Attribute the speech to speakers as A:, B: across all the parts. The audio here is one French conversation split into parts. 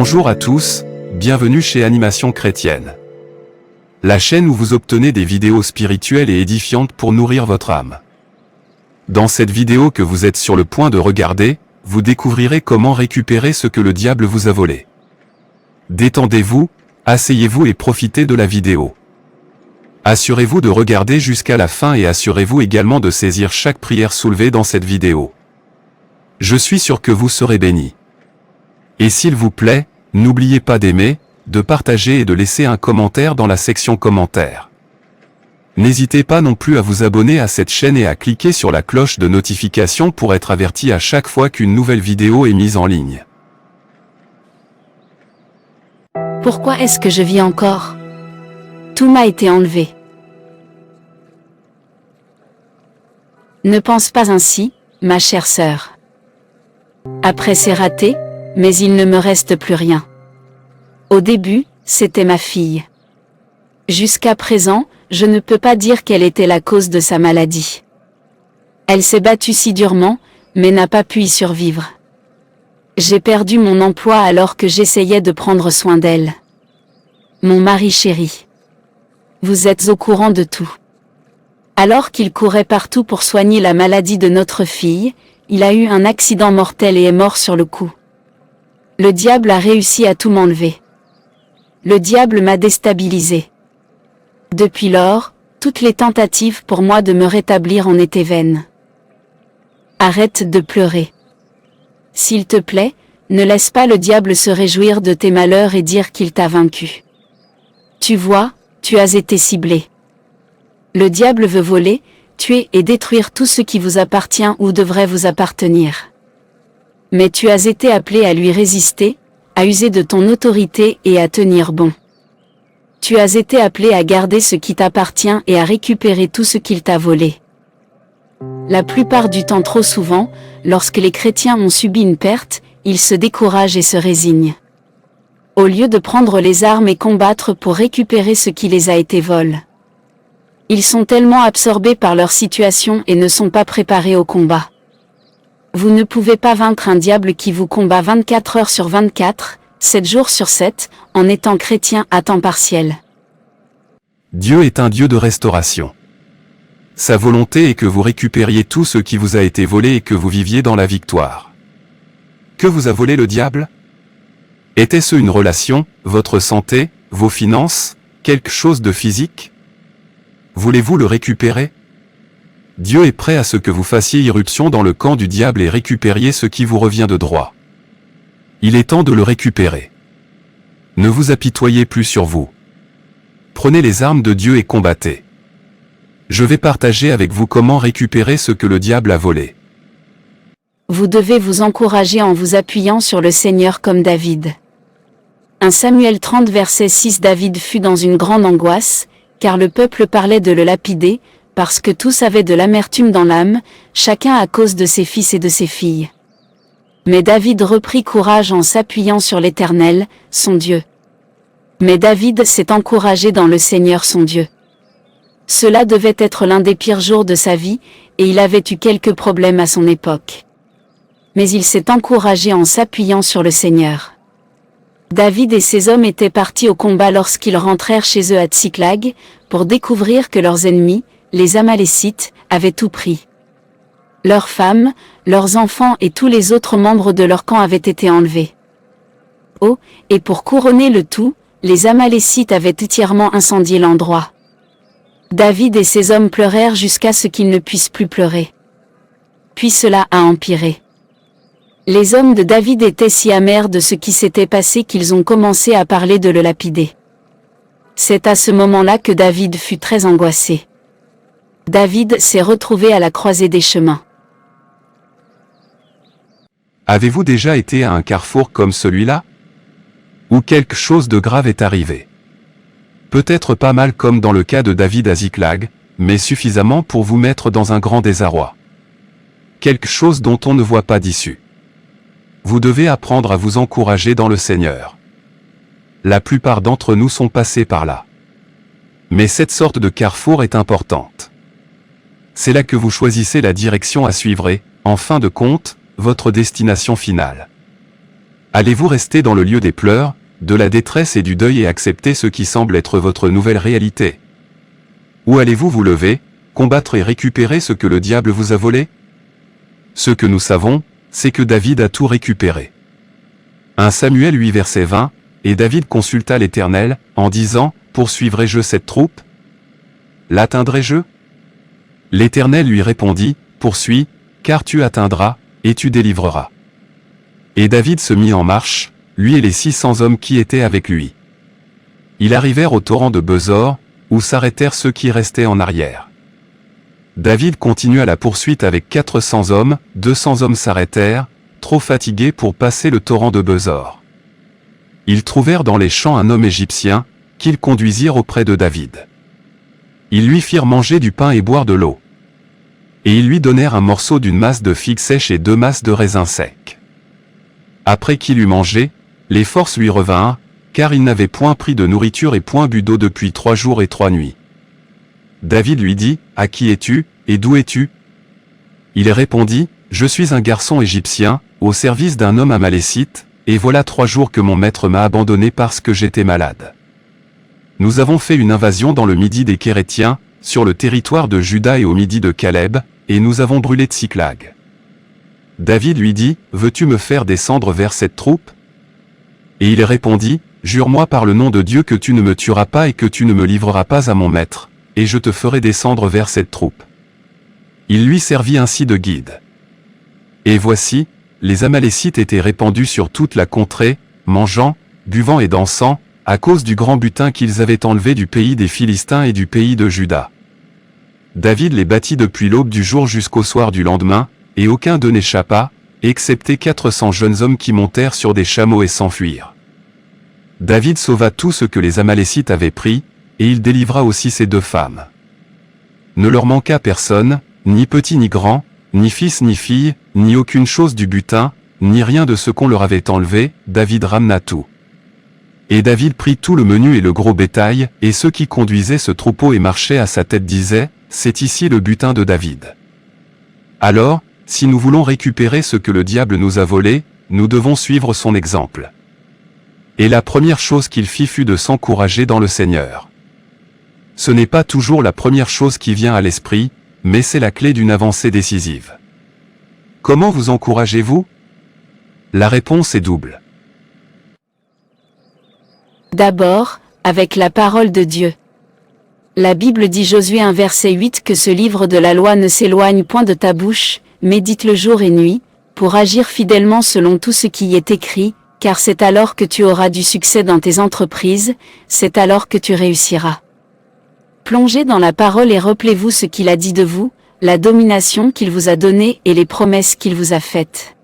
A: Bonjour à tous, bienvenue chez Animation Chrétienne. La chaîne où vous obtenez des vidéos spirituelles et édifiantes pour nourrir votre âme. Dans cette vidéo que vous êtes sur le point de regarder, vous découvrirez comment récupérer ce que le diable vous a volé. Détendez-vous, asseyez-vous et profitez de la vidéo. Assurez-vous de regarder jusqu'à la fin et assurez-vous également de saisir chaque prière soulevée dans cette vidéo. Je suis sûr que vous serez bénis. Et s'il vous plaît, n'oubliez pas d'aimer, de partager et de laisser un commentaire dans la section commentaires. N'hésitez pas non plus à vous abonner à cette chaîne et à cliquer sur la cloche de notification pour être averti à chaque fois qu'une nouvelle vidéo est mise en ligne.
B: Pourquoi est-ce que je vis encore? Tout m'a été enlevé. Ne pense pas ainsi, ma chère sœur. Après c'est raté, mais il ne me reste plus rien. Au début, c'était ma fille. Jusqu'à présent, je ne peux pas dire quelle était la cause de sa maladie. Elle s'est battue si durement, mais n'a pas pu y survivre. J'ai perdu mon emploi alors que j'essayais de prendre soin d'elle. Mon mari chéri. Vous êtes au courant de tout. Alors qu'il courait partout pour soigner la maladie de notre fille, il a eu un accident mortel et est mort sur le coup. Le diable a réussi à tout m'enlever. Le diable m'a déstabilisé. Depuis lors, toutes les tentatives pour moi de me rétablir en étaient vaines. Arrête de pleurer. S'il te plaît, ne laisse pas le diable se réjouir de tes malheurs et dire qu'il t'a vaincu. Tu vois, tu as été ciblé. Le diable veut voler, tuer et détruire tout ce qui vous appartient ou devrait vous appartenir. Mais tu as été appelé à lui résister, à user de ton autorité et à tenir bon. Tu as été appelé à garder ce qui t'appartient et à récupérer tout ce qu'il t'a volé. La plupart du temps, trop souvent, lorsque les chrétiens ont subi une perte, ils se découragent et se résignent. Au lieu de prendre les armes et combattre pour récupérer ce qui les a été volé. Ils sont tellement absorbés par leur situation et ne sont pas préparés au combat. Vous ne pouvez pas vaincre un diable qui vous combat 24 heures sur 24, 7 jours sur 7, en étant chrétien à temps partiel.
A: Dieu est un Dieu de restauration. Sa volonté est que vous récupériez tout ce qui vous a été volé et que vous viviez dans la victoire. Que vous a volé le diable? Était-ce une relation, votre santé, vos finances, quelque chose de physique? Voulez-vous le récupérer? Dieu est prêt à ce que vous fassiez irruption dans le camp du diable et récupériez ce qui vous revient de droit. Il est temps de le récupérer. Ne vous apitoyez plus sur vous. Prenez les armes de Dieu et combattez. Je vais partager avec vous comment récupérer ce que le diable a volé.
B: Vous devez vous encourager en vous appuyant sur le Seigneur comme David. 1 Samuel 30 verset 6. David fut dans une grande angoisse, car le peuple parlait de le lapider, parce que tous avaient de l'amertume dans l'âme, chacun à cause de ses fils et de ses filles. Mais David reprit courage en s'appuyant sur l'Éternel, son Dieu. Mais David s'est encouragé dans le Seigneur son Dieu. Cela devait être l'un des pires jours de sa vie, et il avait eu quelques problèmes à son époque. Mais il s'est encouragé en s'appuyant sur le Seigneur. David et ses hommes étaient partis au combat lorsqu'ils rentrèrent chez eux à Tsiklag, pour découvrir que leurs ennemis, les Amalécites, avaient tout pris. Leurs femmes, leurs enfants et tous les autres membres de leur camp avaient été enlevés. Oh, et pour couronner le tout, les Amalécites avaient entièrement incendié l'endroit. David et ses hommes pleurèrent jusqu'à ce qu'ils ne puissent plus pleurer. Puis cela a empiré. Les hommes de David étaient si amers de ce qui s'était passé qu'ils ont commencé à parler de le lapider. C'est à ce moment-là que David fut très angoissé. David s'est retrouvé à la croisée des chemins.
A: Avez-vous déjà été à un carrefour comme celui-là? Où quelque chose de grave est arrivé? Peut-être pas mal comme dans le cas de David à Ziklag, mais suffisamment pour vous mettre dans un grand désarroi. Quelque chose dont on ne voit pas d'issue. Vous devez apprendre à vous encourager dans le Seigneur. La plupart d'entre nous sont passés par là. Mais cette sorte de carrefour est importante. C'est là que vous choisissez la direction à suivre et, en fin de compte, votre destination finale. Allez-vous rester dans le lieu des pleurs, de la détresse et du deuil et accepter ce qui semble être votre nouvelle réalité? Ou allez-vous vous lever, combattre et récupérer ce que le diable vous a volé? Ce que nous savons, c'est que David a tout récupéré. 1 Samuel 8 verset 20, et David consulta l'Éternel, en disant, poursuivrai-je cette troupe? L'atteindrai-je? L'Éternel lui répondit, poursuis, car tu atteindras, et tu délivreras. Et David se mit en marche, lui et les 600 hommes qui étaient avec lui. Ils arrivèrent au torrent de Besor, où s'arrêtèrent ceux qui restaient en arrière. David continua la poursuite avec 400 hommes, 200 hommes s'arrêtèrent, trop fatigués pour passer le torrent de Besor. Ils trouvèrent dans les champs un homme égyptien, qu'ils conduisirent auprès de David. Ils lui firent manger du pain et boire de l'eau. Et ils lui donnèrent un morceau d'une masse de figues sèches et 2 masses de raisins secs. Après qu'il eut mangé, les forces lui revinrent, car il n'avait point pris de nourriture et point bu d'eau depuis 3 jours et 3 nuits. David lui dit, « À qui es-tu, et d'où es-tu » Il répondit, « Je suis un garçon égyptien, au service d'un homme amalécite, et voilà 3 jours que mon maître m'a abandonné parce que j'étais malade. Nous avons fait une invasion dans le midi des Kérétiens, sur le territoire de Juda et au midi de Caleb, et nous avons brûlé Tsiklag. » David lui dit, « Veux-tu me faire descendre vers cette troupe » Et il répondit, « Jure-moi par le nom de Dieu que tu ne me tueras pas et que tu ne me livreras pas à mon maître, et je te ferai descendre vers cette troupe. » Il lui servit ainsi de guide. Et voici, les Amalécites étaient répandus sur toute la contrée, mangeant, buvant et dansant, à cause du grand butin qu'ils avaient enlevé du pays des Philistins et du pays de Juda. David les battit depuis l'aube du jour jusqu'au soir du lendemain, et aucun d'eux n'échappa, excepté 400 jeunes hommes qui montèrent sur des chameaux et s'enfuirent. David sauva tout ce que les Amalécites avaient pris, et il délivra aussi ses 2 femmes. Ne leur manqua personne, ni petit ni grand, ni fils ni fille, ni aucune chose du butin, ni rien de ce qu'on leur avait enlevé, David ramena tout. Et David prit tout le menu et le gros bétail, et ceux qui conduisaient ce troupeau et marchaient à sa tête disaient, « C'est ici le butin de David. » Alors, si nous voulons récupérer ce que le diable nous a volé, nous devons suivre son exemple. Et la première chose qu'il fit fut de s'encourager dans le Seigneur. Ce n'est pas toujours la première chose qui vient à l'esprit, mais c'est la clé d'une avancée décisive. Comment vous encouragez-vous? La réponse est double.
B: D'abord, avec la parole de Dieu. La Bible dit Josué 1 verset 8 que ce livre de la loi ne s'éloigne point de ta bouche, médite-le jour et nuit, pour agir fidèlement selon tout ce qui y est écrit, car c'est alors que tu auras du succès dans tes entreprises, c'est alors que tu réussiras. Plongez dans la parole et rappelez-vous ce qu'il a dit de vous, la domination qu'il vous a donnée et les promesses qu'il vous a faites.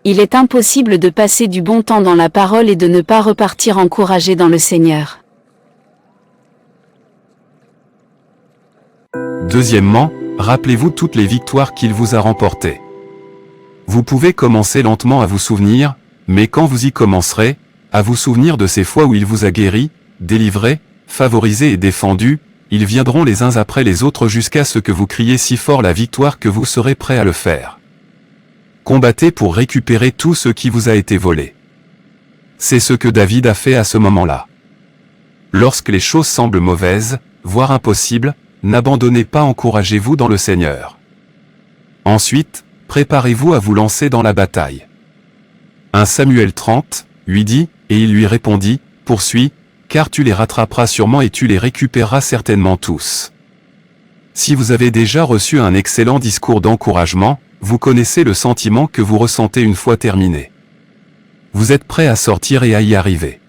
B: Il est impossible de passer du bon temps dans la parole et de ne pas repartir encouragé dans le Seigneur.
A: Deuxièmement, rappelez-vous toutes les victoires qu'il vous a remportées. Vous pouvez commencer lentement à vous souvenir, mais quand vous y commencerez, à vous souvenir de ces fois où il vous a guéri, délivré, favorisé et défendu, ils viendront les uns après les autres jusqu'à ce que vous criez si fort la victoire que vous serez prêt à le faire. Combattez pour récupérer tout ce qui vous a été volé. C'est ce que David a fait à ce moment-là. Lorsque les choses semblent mauvaises, voire impossibles, n'abandonnez pas, encouragez-vous dans le Seigneur. Ensuite, préparez-vous à vous lancer dans la bataille. 1 Samuel 30, lui dit, et il lui répondit, poursuis, car tu les rattraperas sûrement et tu les récupéreras certainement tous. Si vous avez déjà reçu un excellent discours d'encouragement, vous connaissez le sentiment que vous ressentez une fois terminé. Vous êtes prêt à sortir et à y arriver.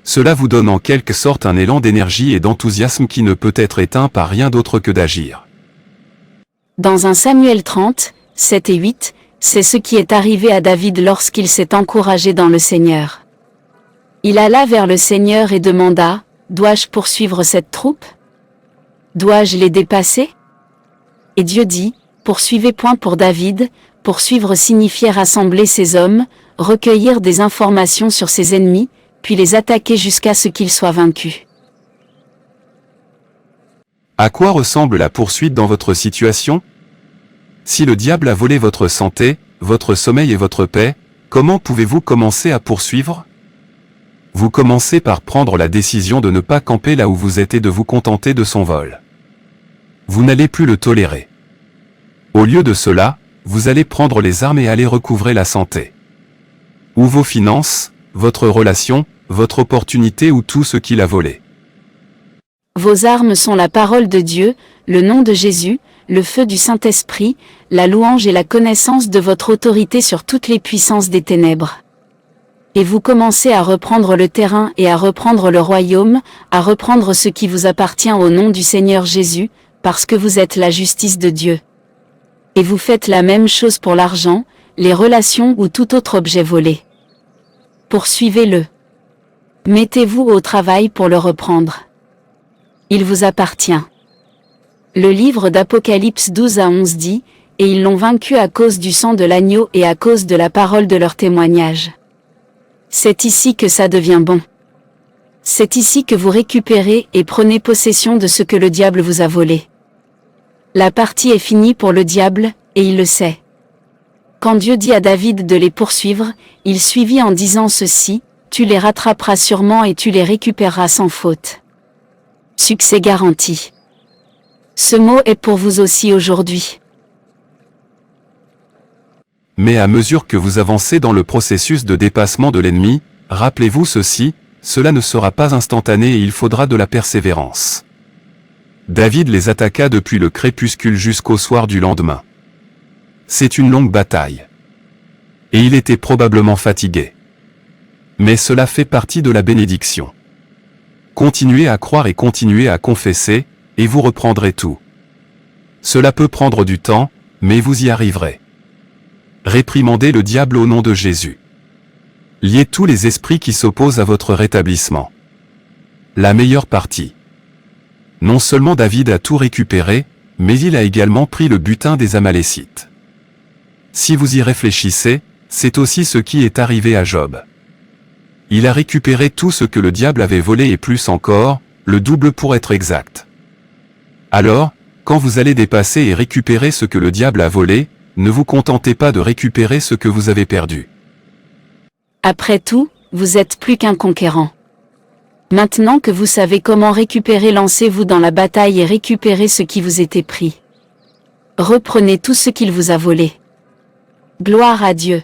A: Cela vous donne en quelque sorte un élan d'énergie et d'enthousiasme qui ne peut être éteint par rien d'autre que d'agir.
B: Dans 1 Samuel 30, 7 et 8, c'est ce qui est arrivé à David lorsqu'il s'est encouragé dans le Seigneur. Il alla vers le Seigneur et demanda, « Dois-je poursuivre cette troupe? Dois-je les dépasser ?» Et Dieu dit, « Poursuivez point pour David, poursuivre signifiait rassembler ses hommes, recueillir des informations sur ses ennemis, puis les attaquer jusqu'à ce qu'ils soient vaincus. »
A: À quoi ressemble la poursuite dans votre situation? Si le diable a volé votre santé, votre sommeil et votre paix, Comment pouvez-vous commencer à poursuivre? Vous commencez par prendre la décision de ne pas camper là où vous êtes et de vous contenter de son vol. Vous n'allez plus le tolérer. Au lieu de cela, vous allez prendre les armes et aller recouvrer la santé. Ou vos finances, votre relation, votre opportunité ou tout ce qu'il a volé.
B: Vos armes sont la parole de Dieu, le nom de Jésus, le feu du Saint-Esprit, la louange et la connaissance de votre autorité sur toutes les puissances des ténèbres. Et vous commencez à reprendre le terrain et à reprendre le royaume, à reprendre ce qui vous appartient au nom du Seigneur Jésus, parce que vous êtes la justice de Dieu. Et vous faites la même chose pour l'argent, les relations ou tout autre objet volé. Poursuivez-le. Mettez-vous au travail pour le reprendre. Il vous appartient. Le livre d'Apocalypse 12-11 dit, « Et ils l'ont vaincu à cause du sang de l'agneau et à cause de la parole de leur témoignage. » C'est ici que ça devient bon. C'est ici que vous récupérez et prenez possession de ce que le diable vous a volé. La partie est finie pour le diable, et il le sait. Quand Dieu dit à David de les poursuivre, il suivit en disant ceci, « Tu les rattraperas sûrement et tu les récupéreras sans faute. » Succès garanti. Ce mot est pour vous aussi aujourd'hui.
A: Mais à mesure que vous avancez dans le processus de dépassement de l'ennemi, rappelez-vous ceci, cela ne sera pas instantané et il faudra de la persévérance. David les attaqua depuis le crépuscule jusqu'au soir du lendemain. C'est une longue bataille. Et il était probablement fatigué. Mais cela fait partie de la bénédiction. Continuez à croire et continuez à confesser, et vous reprendrez tout. Cela peut prendre du temps, mais vous y arriverez. Réprimandez le diable au nom de Jésus. Liez tous les esprits qui s'opposent à votre rétablissement. La meilleure partie. Non seulement David a tout récupéré, mais il a également pris le butin des Amalécites. Si vous y réfléchissez, c'est aussi ce qui est arrivé à Job. Il a récupéré tout ce que le diable avait volé et plus encore, le double pour être exact. Alors, quand vous allez dépasser et récupérer ce que le diable a volé, ne vous contentez pas de récupérer ce que vous avez perdu.
B: Après tout, vous êtes plus qu'un conquérant. Maintenant que vous savez comment récupérer, lancez-vous dans la bataille et récupérez ce qui vous était pris. Reprenez tout ce qu'il vous a volé. Gloire à Dieu.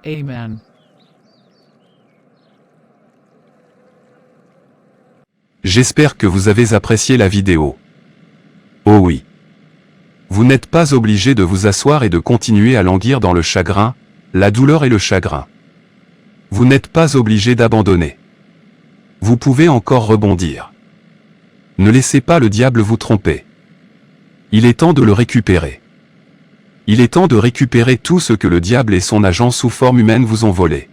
C: Amen.
A: J'espère que vous avez apprécié la vidéo. Oh oui. Vous n'êtes pas obligé de vous asseoir et de continuer à languir dans le chagrin, la douleur et le chagrin. Vous n'êtes pas obligé d'abandonner. Vous pouvez encore rebondir. Ne laissez pas le diable vous tromper. Il est temps de le récupérer. Il est temps de récupérer tout ce que le diable et son agent sous forme humaine vous ont volé.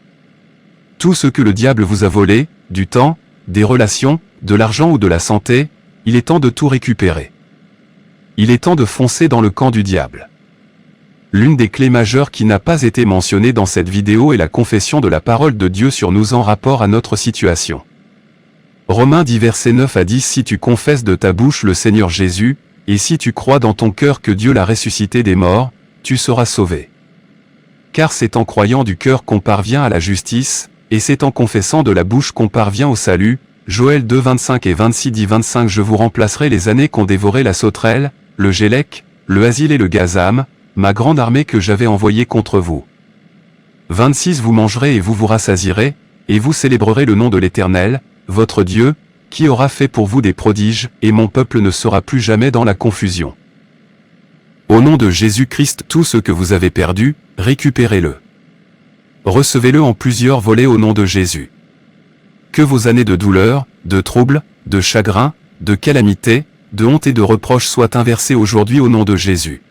A: Tout ce que le diable vous a volé, du temps, des relations, de l'argent ou de la santé, il est temps de tout récupérer. Il est temps de foncer dans le camp du diable. L'une des clés majeures qui n'a pas été mentionnée dans cette vidéo est la confession de la parole de Dieu sur nous en rapport à notre situation. Romains 10 versets 9 à 10 Si tu confesses de ta bouche le Seigneur Jésus, et si tu crois dans ton cœur que Dieu l'a ressuscité des morts, tu seras sauvé. Car c'est en croyant du cœur qu'on parvient à la justice, et c'est en confessant de la bouche qu'on parvient au salut. Joël 2 25 et 26 dit 25 Je vous remplacerai les années qu'ont dévoré la sauterelle, le gélec, le asile et le gazam, ma grande armée que j'avais envoyée contre vous. 26 Vous mangerez et vous vous rassasierez, et vous célébrerez le nom de l'Éternel, votre Dieu, qui aura fait pour vous des prodiges, et mon peuple ne sera plus jamais dans la confusion. Au nom de Jésus-Christ, tout ce que vous avez perdu, récupérez-le. Recevez-le en plusieurs volets au nom de Jésus. Que vos années de douleur, de troubles, de chagrin, de calamité, de honte et de reproches soient inversées aujourd'hui au nom de Jésus.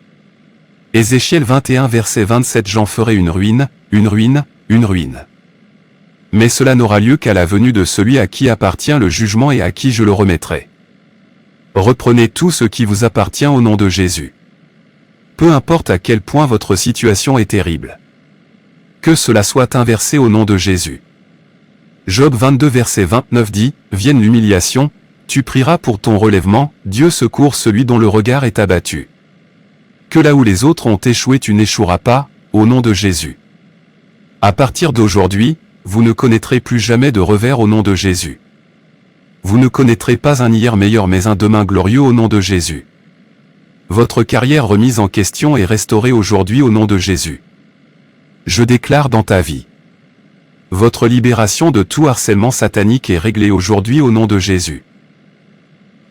A: Ézéchiel 21 verset 27 J'en ferai une ruine, une ruine, une ruine. Mais cela n'aura lieu qu'à la venue de celui à qui appartient le jugement et à qui je le remettrai. Reprenez tout ce qui vous appartient au nom de Jésus. Peu importe à quel point votre situation est terrible. Que cela soit inversé au nom de Jésus. Job 22 verset 29 dit, Vienne l'humiliation, tu prieras pour ton relèvement, Dieu secourt celui dont le regard est abattu. Que là où les autres ont échoué tu n'échoueras pas, au nom de Jésus. À partir d'aujourd'hui, vous ne connaîtrez plus jamais de revers au nom de Jésus. Vous ne connaîtrez pas un hier meilleur mais un demain glorieux au nom de Jésus. Votre carrière remise en question est restaurée aujourd'hui au nom de Jésus. Je déclare dans ta vie. Votre libération de tout harcèlement satanique est réglée aujourd'hui au nom de Jésus.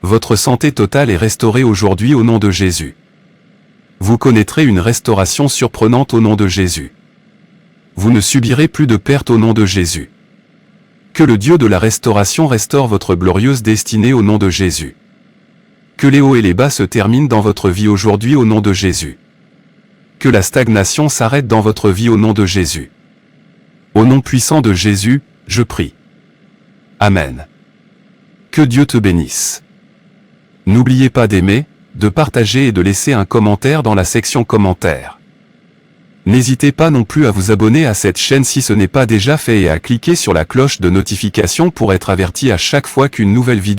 A: Votre santé totale est restaurée aujourd'hui au nom de Jésus. Vous connaîtrez une restauration surprenante au nom de Jésus. Vous ne subirez plus de pertes au nom de Jésus. Que le Dieu de la restauration restaure votre glorieuse destinée au nom de Jésus. Que les hauts et les bas se terminent dans votre vie aujourd'hui au nom de Jésus. Que la stagnation s'arrête dans votre vie au nom de Jésus. Au nom puissant de Jésus, je prie. Amen. Que Dieu te bénisse. N'oubliez pas d'aimer, de partager et de laisser un commentaire dans la section commentaires. N'hésitez pas non plus à vous abonner à cette chaîne si ce n'est pas déjà fait et à cliquer sur la cloche de notification pour être averti à chaque fois qu'une nouvelle vidéo